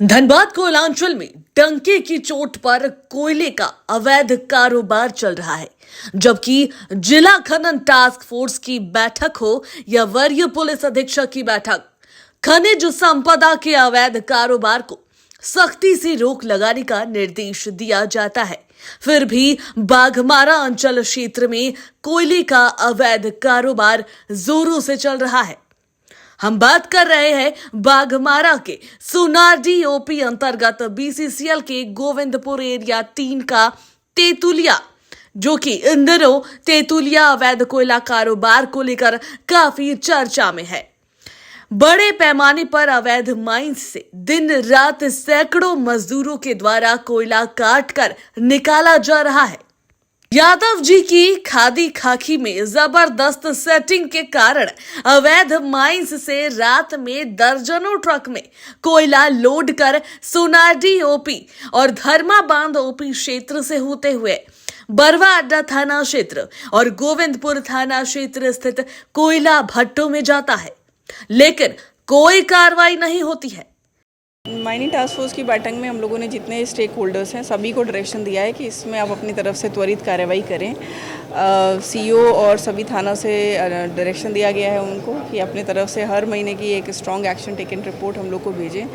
धनबाद कोयलांचल में डंके की चोट पर कोयले का अवैध कारोबार चल रहा है, जबकि जिला खनन टास्क फोर्स की बैठक हो या वरीय पुलिस अधीक्षक की बैठक, खनिज संपदा के अवैध कारोबार को सख्ती से रोक लगाने का निर्देश दिया जाता है। फिर भी बाघमारा अंचल क्षेत्र में कोयले का अवैध कारोबार जोरों से चल रहा है। हम बात कर रहे हैं बाघमारा के सुनारडी ओपी अंतर्गत बीसीसीएल के गोविंदपुर एरिया 3 का तेतुलिया, जो कि इन दिनों तेतुलिया अवैध कोयला कारोबार को लेकर काफी चर्चा में है। बड़े पैमाने पर अवैध माइंस से दिन रात सैकड़ों मजदूरों के द्वारा कोयला काट कर निकाला जा रहा है। यादव जी की खादी खाकी में जबरदस्त सेटिंग के कारण अवैध माइंस से रात में दर्जनों ट्रक में कोयला लोड कर सोनारडी ओपी और धर्मा बांध ओपी क्षेत्र से होते हुए बरवा अड्डा थाना क्षेत्र और गोविंदपुर थाना क्षेत्र स्थित कोयला भट्टों में जाता है, लेकिन कोई कार्रवाई नहीं होती है। माइनिंग टास्क फोर्स की बैठक में हम लोगों ने जितने स्टेक होल्डर्स हैं सभी को डायरेक्शन दिया है कि इसमें आप अपनी तरफ से त्वरित कार्रवाई करें। सीओ और सभी थाना से डायरेक्शन दिया गया है उनको कि अपनी तरफ से हर महीने की एक स्ट्रॉन्ग एक्शन टेकन रिपोर्ट हम लोग को भेजें।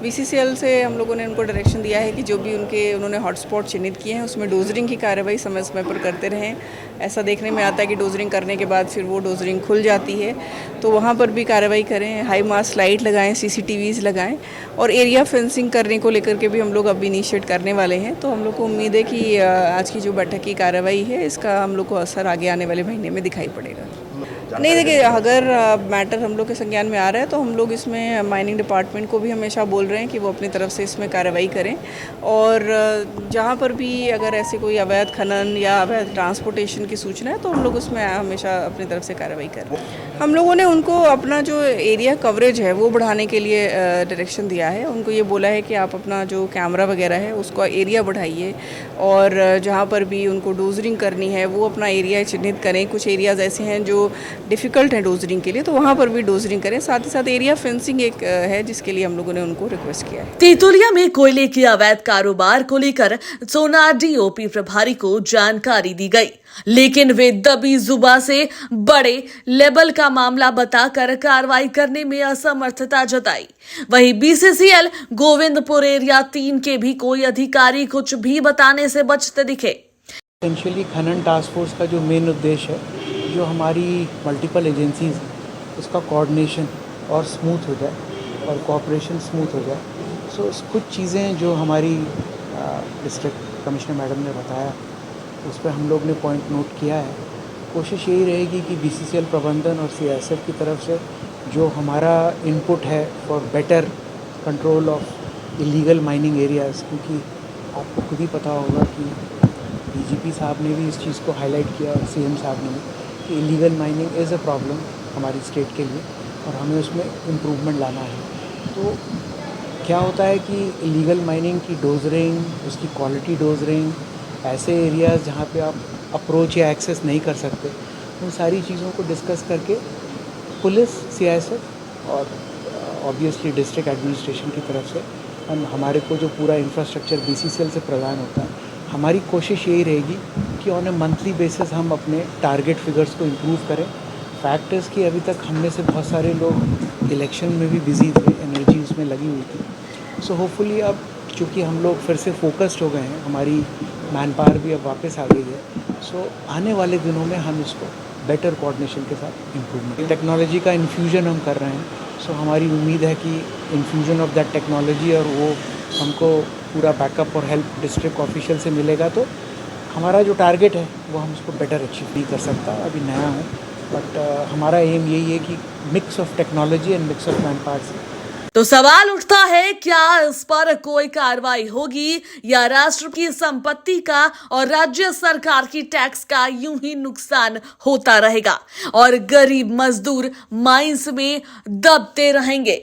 बीसीसीएल से हम लोगों ने उनको डायरेक्शन दिया है कि जो भी उन्होंने हॉटस्पॉट चिन्हित किए हैं उसमें डोजरिंग की कार्रवाई समय समय पर करते रहें। ऐसा देखने में आता है कि डोजरिंग करने के बाद फिर वो डोजरिंग खुल जाती है, तो वहाँ पर भी कार्रवाई करें। हाई मास्ट लाइट लगाएं, सीसीटीवीज़ लगाएं और एरिया फेंसिंग करने को लेकर के भी हम लोग अब इनिशिएट करने वाले हैं। तो हम लोग को उम्मीद है कि आज की जो बैठक की कार्रवाई है इसका हम लोग को असर आगे आने वाले महीने में दिखाई पड़ेगा। नहीं, देखिए, अगर मैटर हम लोग के संज्ञान में आ रहा है तो हम लोग इसमें माइनिंग डिपार्टमेंट को भी हमेशा बोल रहे हैं कि वो अपनी तरफ से इसमें कार्रवाई करें और जहाँ पर भी अगर ऐसे कोई अवैध खनन या अवैध ट्रांसपोर्टेशन की सूचना है तो हम लोग उसमें हमेशा अपनी तरफ से कार्रवाई करें। हम लोगों ने उनको अपना जो एरिया कवरेज है वो बढ़ाने के लिए डायरेक्शन दिया है। उनको ये बोला है कि आप अपना जो कैमरा वगैरह है उसको एरिया बढ़ाइए और जहाँ पर भी उनको डोजरिंग करनी है वो अपना एरिया चिन्हित करें। कुछ एरियाज़ ऐसे हैं जो डिफ़िकल्ट है डोजरिंग के लिए, तो वहाँ पर भी डोजरिंग करें। साथ ही साथ एरिया फेंसिंग एक है जिसके लिए हम लोगों ने उनको रिक्वेस्ट किया है। तेतुलिया में कोयले के अवैध कारोबार को लेकर सोनारडी ओपी प्रभारी को जानकारी दी गई, लेकिन वे दबी जुबान से बड़े लेवल का मामला बताकर कार्रवाई करने में असमर्थता जताई। वहीं बीसीसीएल गोविंदपुर एरिया 3 के भी कोई अधिकारी कुछ भी बताने से बचते दिखे। एसेंशियली खनन टास्क फोर्स का जो मेन उद्देश्य है, जो हमारी मल्टीपल एजेंसीज उसका कोऑर्डिनेशन और स्मूथ हो जाए और कोऑपरेशन स्मूथ हो जाए। सो कुछ चीज़ें जो हमारी डिस्ट्रिक्ट कमिश्नर मैडम ने बताया उस पर हम लोग ने पॉइंट नोट किया है। कोशिश यही रहेगी कि बीसीसीएल प्रबंधन और सीआईएसएफ की तरफ से जो हमारा इनपुट है for better control of illegal mining areas, क्योंकि आपको खुद ही पता होगा कि डीजीपी साहब ने भी इस चीज़ को हाईलाइट किया और सीएम साहब ने भी कि illegal mining is a problem हमारी स्टेट के लिए और हमें उसमें इम्प्रूवमेंट लाना है। तो क्या होता है कि इलीगल माइनिंग की डोजरिंग, उसकी क्वालिटी डोजरिंग, ऐसे एरियाज़ जहाँ पे आप अप्रोच या एक्सेस नहीं कर सकते, उन सारी चीज़ों को डिस्कस करके पुलिस, सीआईएसएफ और ऑब्वियसली डिस्ट्रिक्ट एडमिनिस्ट्रेशन की तरफ से हमारे को जो पूरा इंफ्रास्ट्रक्चर बीसीसीएल से प्रदान होता है, हमारी कोशिश यही रहेगी कि ऑन ए मंथली बेसिस हम अपने टारगेट फिगर्स को इम्प्रूव करें। फैक्ट इज़ कि अभी तक हम में से बहुत सारे लोग इलेक्शन में भी बिजी थे, एनर्जी उसमें लगी हुई थी। सो होपफुली अब चूँकि हम लोग फिर से फोकस्ड हो गए हैं, हमारी मैन पावर भी अब वापस आ गई है। सो आने वाले दिनों में हम इसको बेटर कोऑर्डिनेशन के साथ इम्प्रूवमेंट, टेक्नोलॉजी का इन्फ्यूजन हम कर रहे हैं। सो हमारी उम्मीद है कि इन्फ्यूजन ऑफ दैट टेक्नोलॉजी और वो हमको पूरा बैकअप और हेल्प डिस्ट्रिक्ट ऑफिशियल से मिलेगा तो हमारा जो टारगेट है वो हम उसको बेटर अचीव नहीं कर सकता। अभी नया हूँ, बट हमारा एम यही है कि mix of technology and mix of man power से। तो सवाल उठता है, क्या इस पर कोई कार्रवाई होगी या राष्ट्र की संपत्ति का और राज्य सरकार की टैक्स का यूं ही नुकसान होता रहेगा और गरीब मजदूर माइंस में दबते रहेंगे।